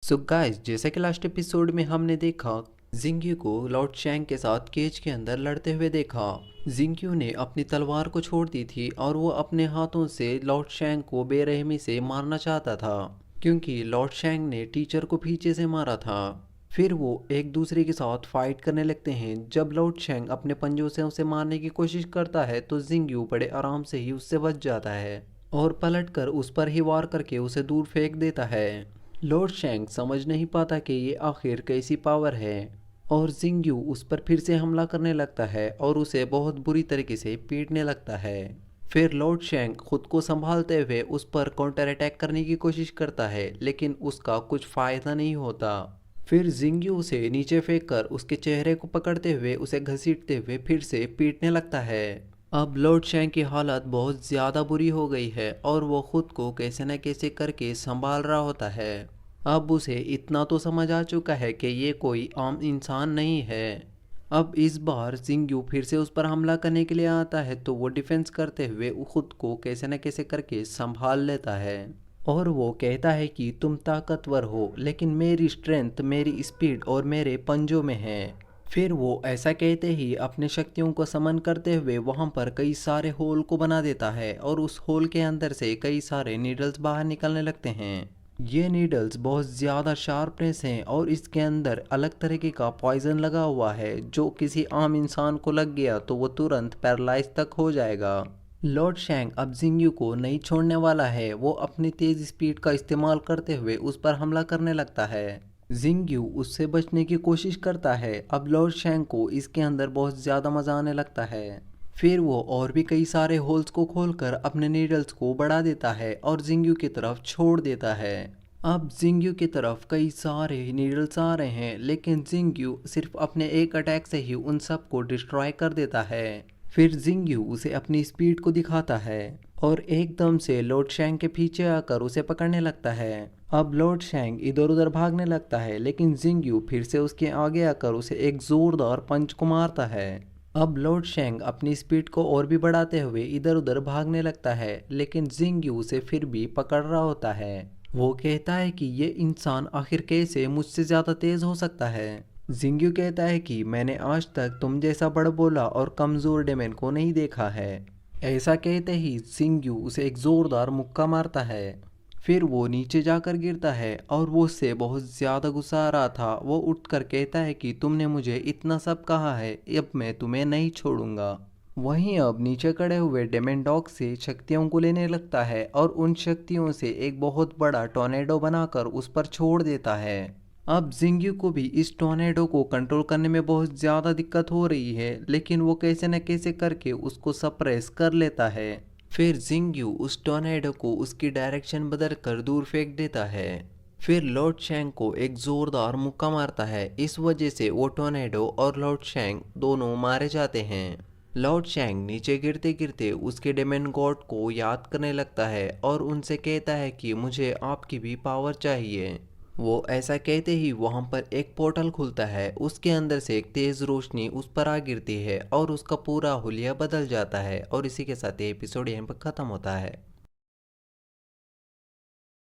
So guys, जैसे कि last episode में हमने देखा, जिंग्यू को लॉर्ड शैंग के साथ केज के अंदर लड़ते हुए देखा। जिंग्यू ने अपनी तलवार को छोड़ दी थी और वो अपने हाथों से लॉर्ड शैंग को बेरहमी से मारना चाहता था, क्योंकि लॉर्ड शैंग ने टीचर को पीछे से मारा था। फिर वो एक दूसरे के साथ फाइट करने लगते हैं। जब लॉर्ड शैंग अपने पंजों से उसे मारने की कोशिश करता है तो जिंग्यू बड़े आराम से ही उससे बच जाता है और पलटकर उस पर ही वार करके उसे दूर फेंक देता है। लॉर्ड शैंक समझ नहीं पाता कि ये आखिर कैसी पावर है और जिंग्यू उस पर फिर से हमला करने लगता है और उसे बहुत बुरी तरीके से पीटने लगता है। फिर लॉर्ड शैंक खुद को संभालते हुए उस पर काउंटर अटैक करने की कोशिश करता है, लेकिन उसका कुछ फायदा नहीं होता। फिर जिंग्यू उसे नीचे फेंक कर उसके चेहरे को पकड़ते हुए उसे घसीटते हुए फिर से पीटने लगता है। अब लॉर्ड शैंक की हालत बहुत ज़्यादा बुरी हो गई है और वो खुद को कैसे न कैसे करके संभाल रहा होता है। अब उसे इतना तो समझ आ चुका है कि ये कोई आम इंसान नहीं है। अब इस बार जिंग्यू फिर से उस पर हमला करने के लिए आता है तो वो डिफेंस करते हुए वो खुद को कैसे न कैसे करके संभाल लेता है और वो कहता है कि तुम ताकतवर हो, लेकिन मेरी स्ट्रेंथ, मेरी स्पीड और मेरे पंजों में है। फिर वो ऐसा कहते ही अपने शक्तियों को समन करते हुए वहां पर कई सारे होल को बना देता है और उस होल के अंदर से कई सारे नीडल्स बाहर निकलने लगते हैं। ये नीडल्स बहुत ज़्यादा शार्पनेस हैं और इसके अंदर अलग तरीके का पॉइजन लगा हुआ है, जो किसी आम इंसान को लग गया तो वो तुरंत पैरालाइज तक हो जाएगा। लॉर्ड शैंग अब जिंग्यू को नहीं छोड़ने वाला है। वो अपनी तेज स्पीड का इस्तेमाल करते हुए उस पर हमला करने लगता है। जिंग्यू उससे बचने की कोशिश करता है। अब लॉर्ड शैंग को इसके अंदर बहुत ज़्यादा मज़ा आने लगता है। फिर वो और भी कई सारे होल्स को खोलकर अपने नीडल्स को बढ़ा देता है और जिंग्यू की तरफ छोड़ देता है। अब जिंग्यू की तरफ कई सारे नीडल्स आ रहे हैं, लेकिन जिंग्यू सिर्फ अपने एक अटैक से ही उन सब को डिस्ट्रॉय कर देता है। फिर जिंग्यू उसे अपनी स्पीड को दिखाता है और एकदम से लॉर्ड शैंग के पीछे आकर उसे पकड़ने लगता है। अब लॉर्ड शैंग इधर उधर भागने लगता है, लेकिन जिंग्यू फिर से उसके आगे आकर उसे एक जोरदार पंच को मारता है। अब लॉर्ड शैंग अपनी स्पीड को और भी बढ़ाते हुए इधर उधर भागने लगता है, लेकिन जिंग्यू उसे फिर भी पकड़ रहा होता है। वो कहता है कि ये इंसान आखिर कैसे मुझसे ज़्यादा तेज़ हो सकता है। जिंग्यू कहता है कि मैंने आज तक तुम जैसा बड़बोला और कमज़ोर डेमन को नहीं देखा है। ऐसा कहते ही जिंग्यू उसे एक ज़ोरदार मुक्का मारता है। फिर वो नीचे जाकर गिरता है और वो उससे बहुत ज़्यादा गुस्सा आ रहा था। वो उठकर कहता है कि तुमने मुझे इतना सब कहा है, अब मैं तुम्हें नहीं छोड़ूंगा। वहीं अब नीचे खड़े हुए डेमन डॉग से शक्तियों को लेने लगता है और उन शक्तियों से एक बहुत बड़ा टॉर्नेडो बनाकर उस पर छोड़ देता है। अब जिंग्यू को भी इस टॉर्नेडो को कंट्रोल करने में बहुत ज़्यादा दिक्कत हो रही है, लेकिन वो कैसे न कैसे करके उसको सप्रेस कर लेता है। फिर जिंग्यू उस टॉर्नेडो को उसकी डायरेक्शन बदल कर दूर फेंक देता है। फिर लॉर्ड शैंग को एक जोरदार मुक्का मारता है। इस वजह से वो टॉर्नेडो और लॉर्ड शैंग दोनों मारे जाते हैं। लॉर्ड शैंग नीचे गिरते गिरते उसके डेमन गॉड को याद करने लगता है और उनसे कहता है कि मुझे आपकी भी पावर चाहिए। वो ऐसा कहते ही वहां पर एक पोर्टल खुलता है। उसके अंदर से एक तेज रोशनी उस पर आ गिरती है और उसका पूरा हुलिया बदल जाता है। और इसी के साथ ये एपिसोड यहाँ पर खत्म होता है।